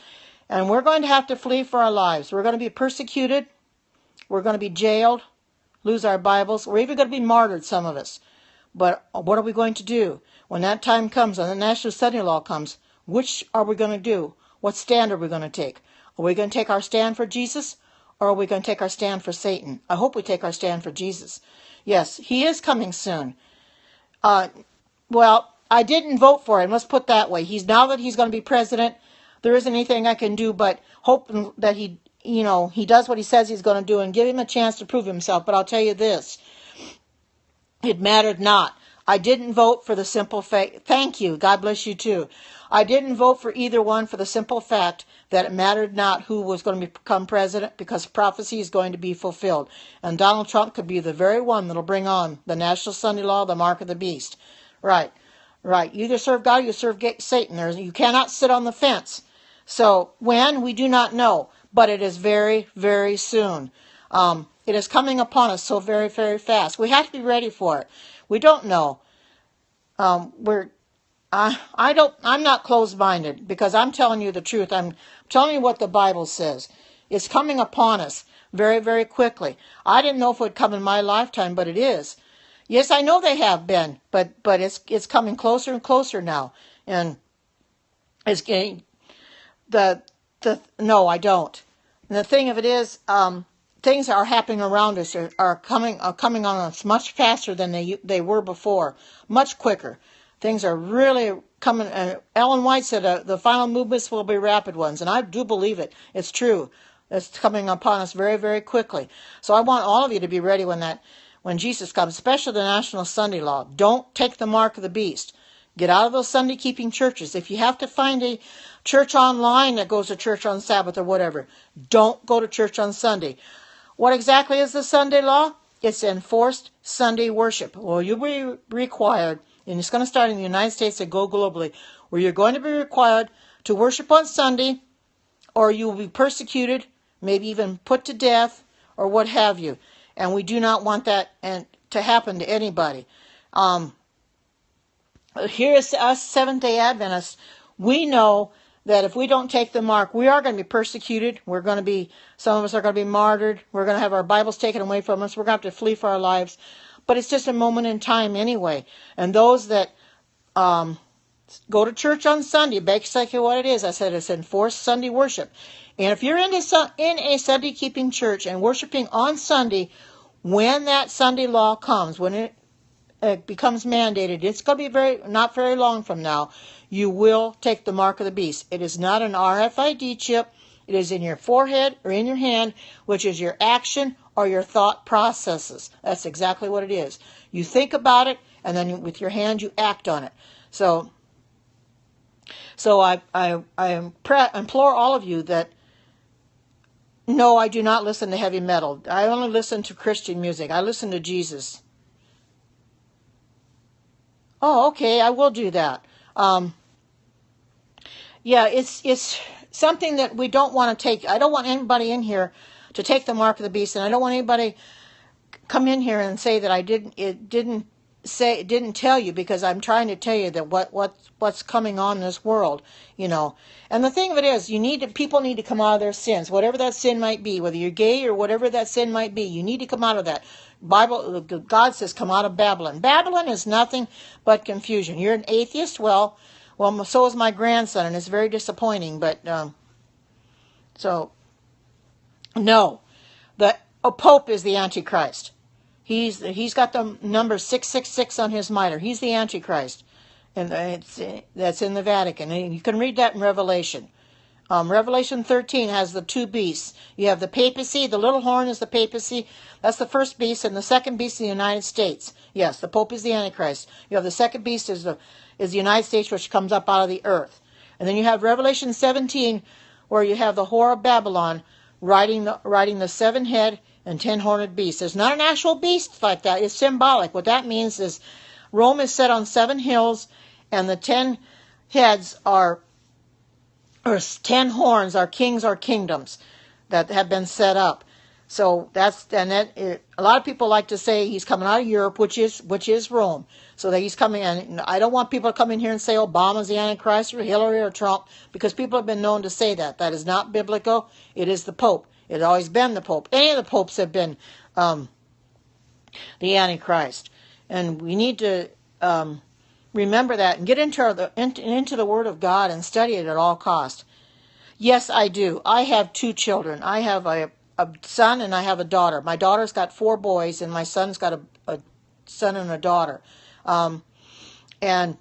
S1: and we're going to have to flee for our lives. We're going to be persecuted. We're going to be jailed, lose our Bibles. We're even going to be martyred, some of us. But what are we going to do when that time comes and the national study law comes? Which are we going to do? What stand are we going to take? Are we going to take our stand for Jesus, or are we going to take our stand for Satan? I hope we take our stand for Jesus. Yes, he is coming soon. Well, I didn't vote for him. Let's put that way. Now that he's going to be president, there isn't anything I can do but hope that he does what he says he's going to do and give him a chance to prove himself. But I'll tell you this. It mattered not. I didn't vote for the simple fact. Thank you. God bless you too. I didn't vote for either one for the simple fact that it mattered not who was going to become president, because prophecy is going to be fulfilled. And Donald Trump could be the very one that'll bring on the national Sunday law, the mark of the beast. Right. You either serve God or you serve Satan. You cannot sit on the fence. So when, we do not know. But it is very, very soon. It is coming upon us so very, very fast. We have to be ready for it. We don't know. I'm not closed-minded, because I'm telling you the truth. I'm telling you what the Bible says. It's coming upon us very, very quickly. I didn't know if it would come in my lifetime, but it is. Yes, I know they have been, but it's coming closer and closer now. And it's getting no, I don't. And the thing of it is, things are happening around us are coming on us much faster than they were before, much quicker. Things are really coming. Ellen White said the final movements will be rapid ones, and I do believe it. It's true. It's coming upon us very, very quickly. So I want all of you to be ready when Jesus comes, especially the national Sunday law. Don't take the mark of the beast. Get out of those Sunday-keeping churches. If you have to find a church online that goes to church on Sabbath or whatever, don't go to church on Sunday. What exactly is the Sunday law? It's enforced Sunday worship. Well, you'll be required, and it's going to start in the United States and go globally, where you're going to be required to worship on Sunday, or you will be persecuted, maybe even put to death, or what have you. And we do not want that to happen to anybody. Here is us Seventh-day Adventists. We know that if we don't take the mark, we are going to be persecuted. Some of us are going to be martyred. We're going to have our Bibles taken away from us. We're going to have to flee for our lives. But it's just a moment in time anyway. And those that go to church on Sunday, basically what it is, I said, it's enforced Sunday worship. And if you're in a Sunday-keeping church and worshiping on Sunday, when that Sunday law comes, when it becomes mandated, it's going to be not very long from now, you will take the mark of the beast. It is not an RFID chip. It is in your forehead or in your hand, which is your action or your thought processes. That's exactly what it is. You think about it, and then with your hand you act on it. So I implore all of you that, no, I do not listen to heavy metal. I only listen to Christian music. I listen to Jesus. Oh, okay, I will do that. Yeah, it's something that we don't want to take. I don't want anybody in here to take the mark of the beast, and I don't want anybody come in here and say that I didn't tell you, because I'm trying to tell you that what's coming on this world, you know. And the thing of it is, people need to come out of their sins, whatever that sin might be, whether you're gay or whatever that sin might be. You need to come out of that. God says, come out of Babylon. Babylon is nothing but confusion. You're an atheist? Well, so is my grandson, and it's very disappointing. But so no, the Pope is the Antichrist. He's got the number 666 on his mitre. He's the Antichrist, and that's in the Vatican. And you can read that in Revelation. Revelation 13 has the two beasts. You have the papacy. The little horn is the papacy. That's the first beast, and the second beast is the United States. Yes, the Pope is the Antichrist. You have the second beast is the United States, which comes up out of the earth. And then you have Revelation 17, where you have the whore of Babylon riding the seven-head and 10-horned beast. There's not an actual beast like that. It's symbolic. What that means is Rome is set on 7 hills, and the 10 heads or 10 horns are kings or kingdoms that have been set up. So a lot of people like to say he's coming out of Europe, which is Rome. So that he's coming in. I don't want people to come in here and say Obama's the Antichrist or Hillary or Trump, because people have been known to say that. That is not biblical. It is the Pope. It's always been the Pope. Any of the popes have been the Antichrist. And we need to remember that and get into the Word of God and study it at all costs. Yes, I do. I have 2 children. I have a son and I have a daughter. My daughter's got 4 boys, and my son's got a son and a daughter. And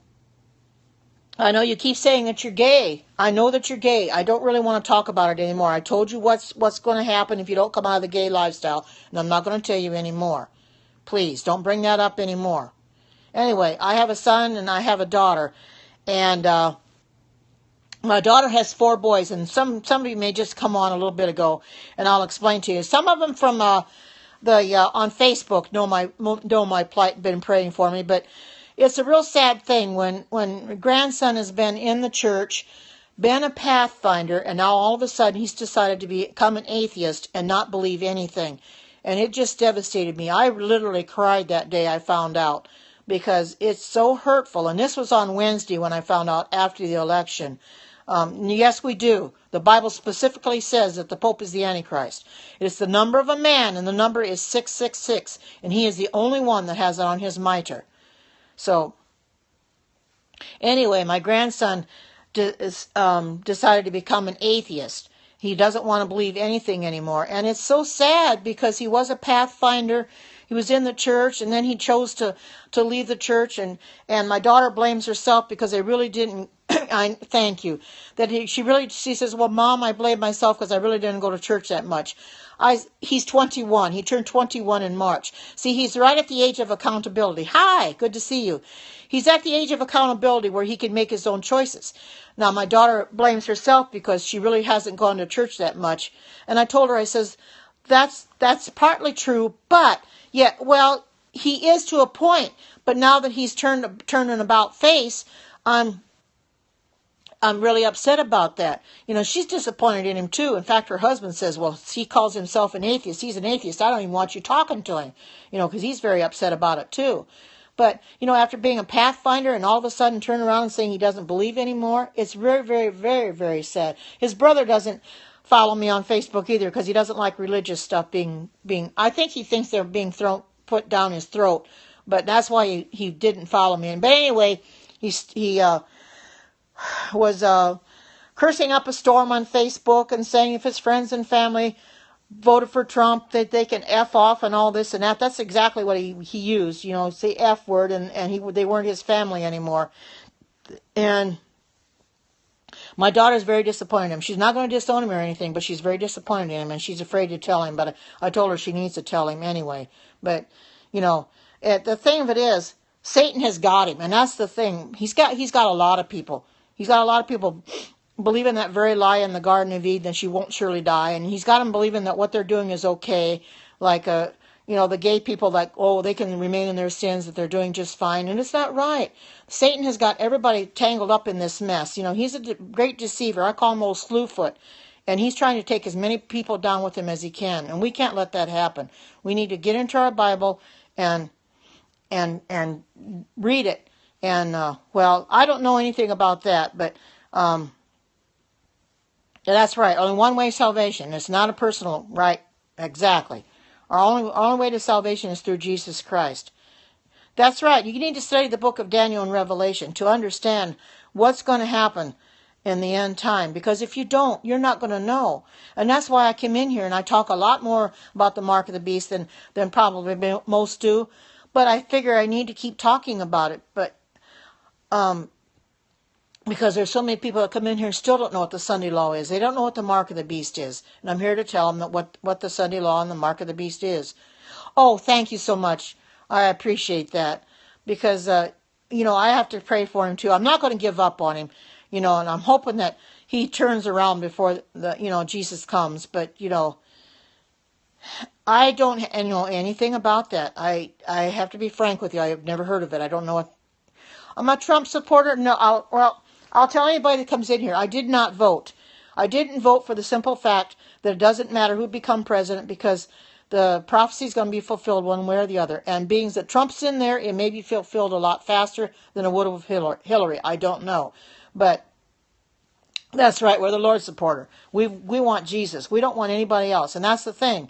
S1: I know you keep saying that you're gay. I know that you're gay. I don't really want to talk about it anymore. I told you what's going to happen if you don't come out of the gay lifestyle, and I'm not going to tell you anymore. Please, don't bring that up anymore. Anyway, I have a son and I have a daughter, and my daughter has 4 boys, and some of you may just come on a little bit ago, and I'll explain to you. Some of them from on Facebook know my plight, been praying for me, but it's a real sad thing when grandson has been in the church, been a pathfinder, and now all of a sudden he's decided to become an atheist and not believe anything. And it just devastated me. I literally cried that day I found out, because it's so hurtful. And this was on Wednesday when I found out after the election. Yes, we do. The Bible specifically says that the Pope is the Antichrist. It is the number of a man, and the number is 666, and he is the only one that has it on his mitre. So, anyway, my grandson decided to become an atheist. He doesn't want to believe anything anymore. And it's so sad, because he was a pathfinder. He was in the church, and then he chose to leave the church. And my daughter blames herself, because they really didn't. Thank you. She says, well, Mom, I blame myself because I really didn't go to church that much. He's 21. He turned 21 in March. See, he's right at the age of accountability. Hi, good to see you. He's at the age of accountability where he can make his own choices. Now, my daughter blames herself because she really hasn't gone to church that much. And I told her, I says, that's partly true, but yeah, well, he is to a point. But now that he's turned an about face, I'm really upset about that. You know, she's disappointed in him too. In fact, her husband says, well, he calls himself an atheist. He's an atheist. I don't even want you talking to him, because he's very upset about it too. But, after being a pathfinder and all of a sudden turn around and saying he doesn't believe anymore, it's very, very, very, very sad. His brother doesn't follow me on Facebook either, because he doesn't like religious stuff being, I think he thinks they're being put down his throat, but that's why he didn't follow me. But anyway, he was cursing up a storm on Facebook and saying if his friends and family voted for Trump, that they can F off and all this and that. That's exactly what he used, say F word, and they weren't his family anymore. And my daughter's very disappointed in him. She's not going to disown him or anything, but she's very disappointed in him, and she's afraid to tell him. But I told her she needs to tell him anyway. But, the thing of it is, Satan has got him, and that's the thing. He's got a lot of people. He's got a lot of people believing that very lie in the Garden of Eden, that she won't surely die, and he's got them believing that what they're doing is okay, like the gay people, like, oh, they can remain in their sins, that they're doing just fine, and it's not right. Satan has got everybody tangled up in this mess. He's a great deceiver. I call him old Slewfoot, and he's trying to take as many people down with him as he can, and we can't let that happen. We need to get into our Bible and read it, and I don't know anything about that, but that's right. Only one way salvation. It's not a personal right. Exactly. Our only way to salvation is through Jesus Christ. That's right. You need to study the book of Daniel and Revelation to understand what's going to happen in the end time. Because if you don't, you're not going to know. And that's why I came in here and I talk a lot more about the mark of the beast than probably most do. But I figure I need to keep talking about it. But because there's so many people that come in here and still don't know what the Sunday law is. They don't know what the mark of the beast is. And I'm here to tell them that what the Sunday law and the mark of the beast is. Oh, thank you so much. I appreciate that. Because, I have to pray for him too. I'm not going to give up on him, and I'm hoping that he turns around before Jesus comes. But, I don't know anything about that. I have to be frank with you. I've never heard of it. I don't know what. I'm a Trump supporter. No, I'll tell anybody that comes in here, I did not vote. I didn't vote for the simple fact that it doesn't matter who become president, because the prophecy is going to be fulfilled one way or the other. And being that Trump's in there, it may be fulfilled a lot faster than it would have with Hillary. I don't know. But that's right, we're the Lord's supporter. We want Jesus. We don't want anybody else. And that's the thing.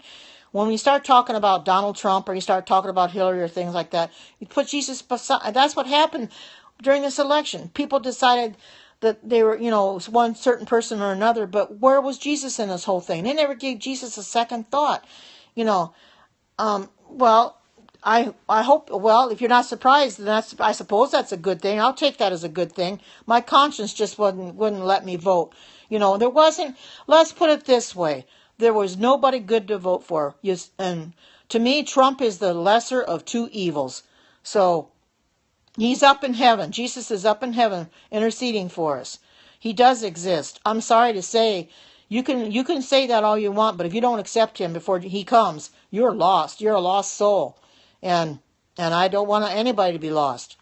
S1: When we start talking about Donald Trump or you start talking about Hillary or things like that, you put Jesus beside. That's what happened during this election. People decided that they were, one certain person or another, but where was Jesus in this whole thing? They never gave Jesus a second thought. I hope, if you're not surprised, then I suppose that's a good thing. I'll take that as a good thing. My conscience just wouldn't let me vote. There wasn't, let's put it this way, there was nobody good to vote for. And to me, Trump is the lesser of two evils. So, he's up in heaven. Jesus is up in heaven interceding for us. He does exist. I'm sorry to say, you can say that all you want, but if you don't accept him before he comes, you're lost. You're a lost soul. And I don't want anybody to be lost.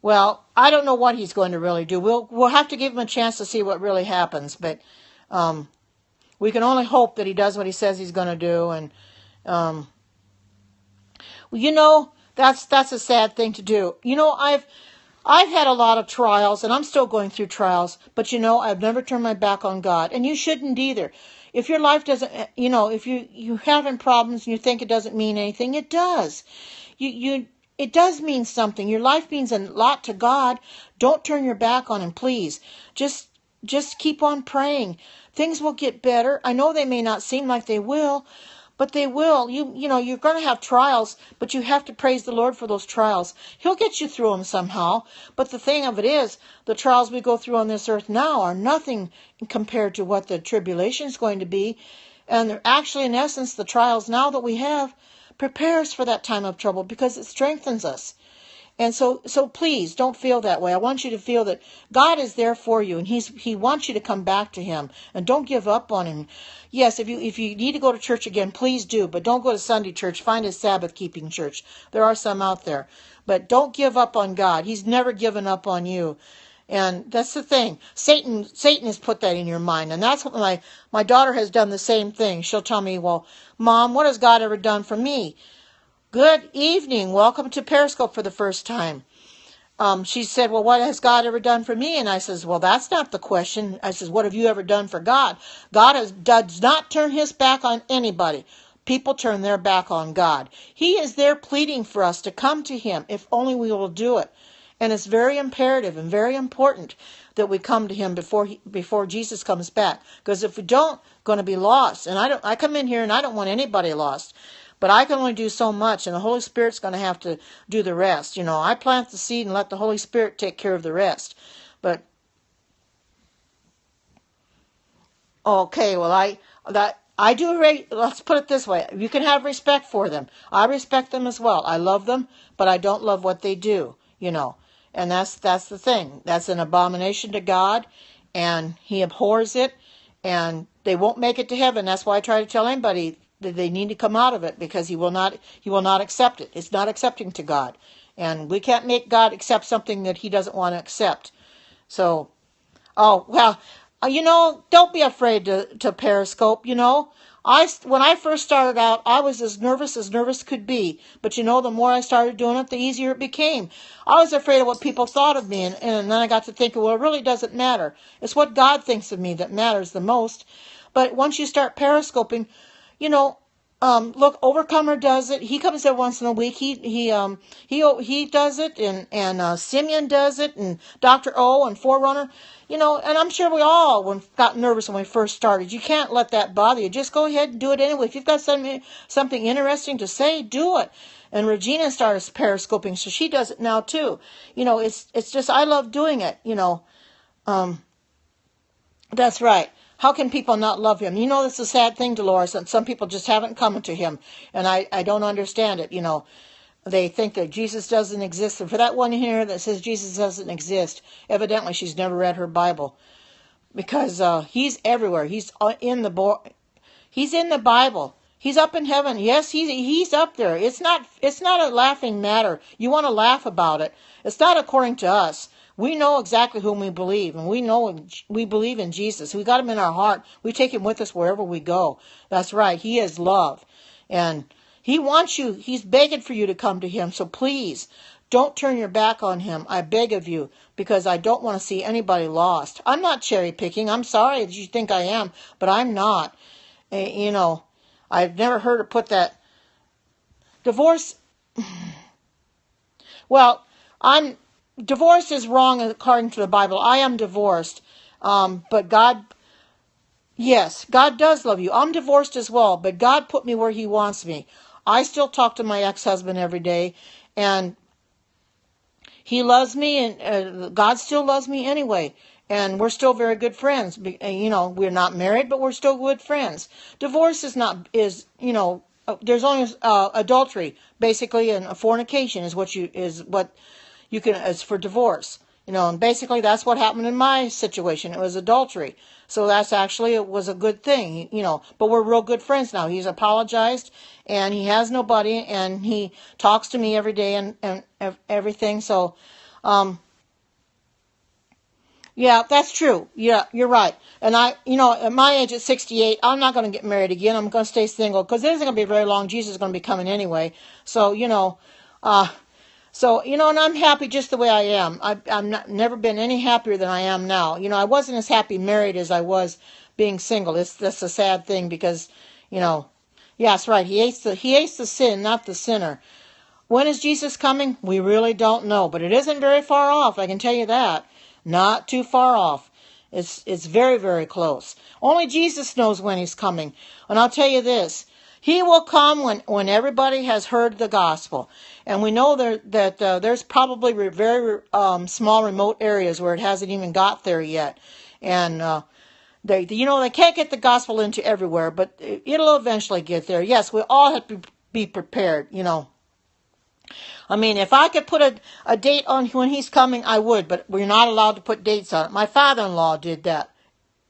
S1: Well, I don't know what he's going to really do. We'll have to give him a chance to see what really happens, but we can only hope that he does what he says he's going to do. And that's a sad thing to do. I've had a lot of trials, and I'm still going through trials, but I've never turned my back on God, and you shouldn't either. If your life doesn't, if you're having problems and you think it doesn't mean anything, it does. It does mean something. Your life means a lot to God. Don't turn your back on him, please. Just keep on praying. Things will get better. I know they may not seem like they will, but they will. You're going to have trials, but you have to praise the Lord for those trials. He'll get you through them somehow. But the thing of it is, the trials we go through on this earth now are nothing compared to what the tribulation is going to be. And they're actually, in essence, the trials now that we have prepare us for that time of trouble because it strengthens us. And so please don't feel that way. I want you to feel that God is there for you, and He wants you to come back to Him, and don't give up on Him. Yes, if you need to go to church again, please do, but don't go to Sunday church. Find a Sabbath keeping church. There are some out there, but don't give up on God. He's never given up on you, and that's the thing. Satan has put that in your mind, and that's what my daughter has done the same thing. She'll tell me, "Well, Mom, what has God ever done for me?" Good evening. Welcome to Periscope for the first time. She said, "Well, what has God ever done for me?" And I says, "Well, that's not the question." I says, "What have you ever done for God?" God does not turn his back on anybody. People turn their back on God. He is there pleading for us to come to him if only we will do it. And it's very imperative and very important that we come to him before Jesus comes back. Because if we don't, going to be lost. And I come in here and I don't want anybody lost. But I can only do so much, and the Holy Spirit's going to have to do the rest. I plant the seed and let the Holy Spirit take care of the rest. But okay, well, I do. Let's put it this way: you can have respect for them. I respect them as well. I love them, but I don't love what they do. And that's the thing. That's an abomination to God, and He abhors it, and they won't make it to heaven. That's why I try to tell anybody that they need to come out of it, because He will not accept it. It's not accepting to God, and we can't make God accept something that He doesn't want to accept. So, oh well. Don't be afraid to Periscope. When I first started out, I was as nervous could be. But the more I started doing it, the easier it became. I was afraid of what people thought of me, and then I got to thinking, well, it really doesn't matter. It's what God thinks of me that matters the most. But once you start Periscoping, look, Overcomer does it. He comes there once in a week. He does it, and Simeon does it, and Dr. O and Forerunner. And I'm sure we all got nervous when we first started. You can't let that bother you. Just go ahead and do it anyway. If you've got something interesting to say, do it. And Regina started Periscoping, so she does it now too. It's just, I love doing it. That's right. How can people not love him? That's a sad thing, Dolores, that some people just haven't come to him. And I don't understand it. They think that Jesus doesn't exist. And for that one here that says Jesus doesn't exist, evidently she's never read her Bible. Because he's everywhere. He's in the Bible. He's up in heaven. Yes, he's up there. It's not a laughing matter. You want to laugh about it. It's not according to us. We know exactly whom we believe, and we believe in Jesus. We got him in our heart. We take him with us wherever we go. That's right. He is love. And he wants you. He's begging for you to come to him. So please, don't turn your back on him. I beg of you, because I don't want to see anybody lost. I'm not cherry picking. I'm sorry that you think I am, but I'm not. I've never heard her put that. Divorce. Well, divorce is wrong according to the Bible. I am divorced. But God, yes, God does love you. I'm divorced as well, but God put me where he wants me. I still talk to my ex-husband every day, and he loves me, and God still loves me anyway. And we're still very good friends. We're not married, but we're still good friends. Divorce is there's only adultery, basically, and fornication is what you can, as for divorce. And basically that's what happened in my situation. It was adultery. So it was a good thing, but we're real good friends now. He's apologized, and he has nobody, and he talks to me every day and everything. So, yeah, that's true. Yeah, you're right. And at my age, at 68, I'm not going to get married again. I'm going to stay single, because it isn't going to be very long. Jesus is going to be coming anyway. So, and I'm happy just the way I am. I've never been any happier than I am now. I wasn't as happy married as I was being single. That's a sad thing, because, yeah, that's right. He hates the sin, not the sinner. When is Jesus coming? We really don't know, but it isn't very far off. I can tell you that. Not too far off. It's very, very close. Only Jesus knows when he's coming. And I'll tell you this. He will come when everybody has heard the gospel. And we know that there's probably very small remote areas where it hasn't even got there yet. And they can't get the gospel into everywhere, but it'll eventually get there. Yes, we all have to be prepared, I mean, if I could put a date on when he's coming, I would, but we're not allowed to put dates on it. My father-in-law did that.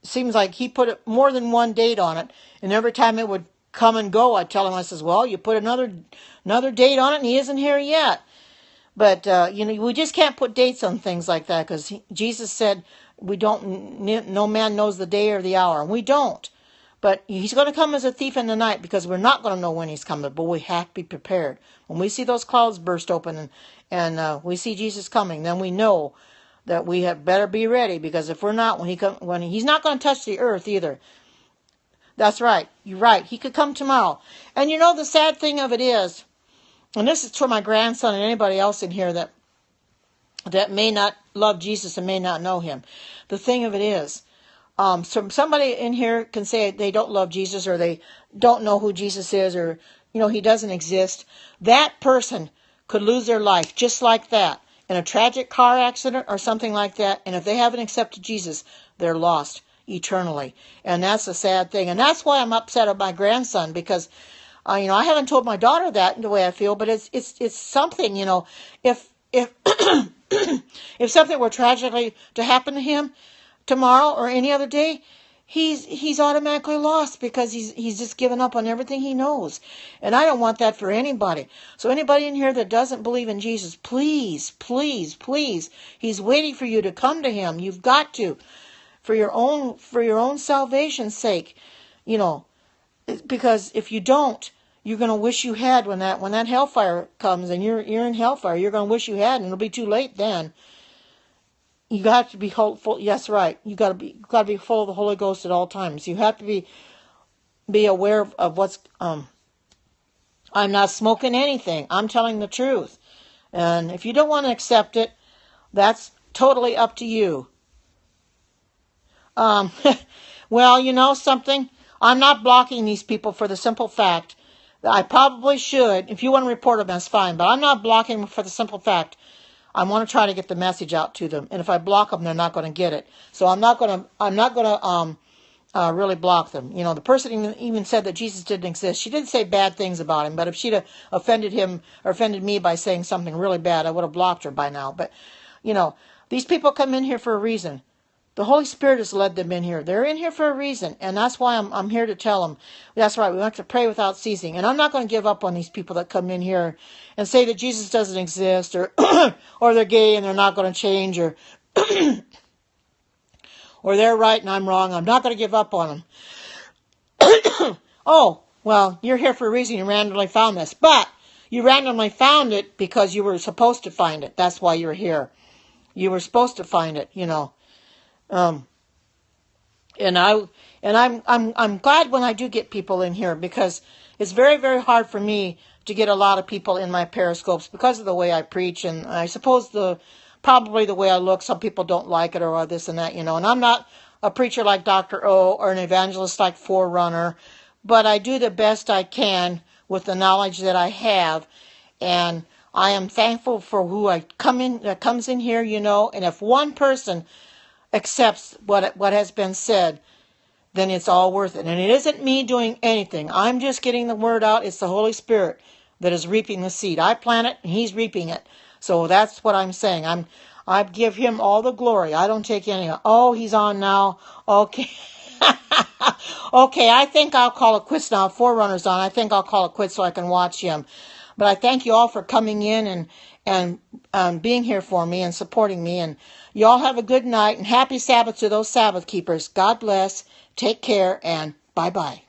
S1: Seems like he put more than one date on it, and every time it would come and go, I'd tell him, I says, well, you put another date on it, and he isn't here yet. But, we just can't put dates on things like that, because Jesus said no man knows the day or the hour, and we don't. But he's going to come as a thief in the night, because we're not going to know when he's coming, but we have to be prepared. When we see those clouds burst open and we see Jesus coming, then we know that we had better be ready, because if we're not, he's not going to touch the earth either. That's right. You're right. He could come tomorrow. And the sad thing of it is, and this is for my grandson and anybody else in here that may not love Jesus and may not know him. The thing of it is, somebody in here can say they don't love Jesus, or they don't know who Jesus is, or, he doesn't exist. That person could lose their life just like that in a tragic car accident or something like that. And if they haven't accepted Jesus, they're lost eternally. And that's a sad thing. And that's why I'm upset at my grandson, because I haven't told my daughter that the way I feel, but it's something, if if something were tragically to happen to him tomorrow or any other day, he's automatically lost, because he's just given up on everything he knows. And I don't want that for anybody. So anybody in here that doesn't believe in Jesus, please, please, please, he's waiting for you to come to him. You've got to, for your own salvation's sake, because if you don't, you're going to wish you had when that hellfire comes, and you're in hellfire. You're going to wish you had, and it'll be too late then. You got to be full. Yes, right. You got to be full of the Holy Ghost at all times. You have to be aware of what's. I'm not smoking anything. I'm telling the truth, and if you don't want to accept it, that's totally up to you. Well, something. I'm not blocking these people for the simple fact that I probably should. If you want to report them, that's fine. But I'm not blocking them for the simple fact I want to try to get the message out to them. And if I block them, they're not going to get it. So I'm not going to really block them. The person even said that Jesus didn't exist. She didn't say bad things about him. But if she'd have offended him or offended me by saying something really bad, I would have blocked her by now. But, these people come in here for a reason. The Holy Spirit has led them in here. They're in here for a reason, and that's why I'm here to tell them. That's right, we have to pray without ceasing. And I'm not going to give up on these people that come in here and say that Jesus doesn't exist, or or they're gay and they're not going to change, or or they're right and I'm wrong. I'm not going to give up on them. Oh, well, you're here for a reason. You randomly found this. But you randomly found it because you were supposed to find it. That's why you're here. You were supposed to find it, And I'm glad when I do get people in here, because it's very, very hard for me to get a lot of people in my periscopes because of the way I preach, and I suppose probably the way I look. Some people don't like it, or this and that, And I'm not a preacher like Dr. O or an evangelist like Forerunner, but I do the best I can with the knowledge that I have, and I am thankful for who comes in here, And if one person accepts what has been said, then it's all worth it. And it isn't me doing anything. I'm just getting the word out. It's the Holy Spirit that is reaping the seed. I plant it, and he's reaping it. So that's what I'm saying. I give him all the glory. I don't take any. Oh, he's on now. Okay. Okay, I think I'll call it quits now. Forerunner's on. I think I'll call it quits so I can watch him. But I thank you all for coming in and being here for me and supporting me. And you all have a good night, and happy Sabbath to those Sabbath keepers. God bless. Take care, and bye-bye.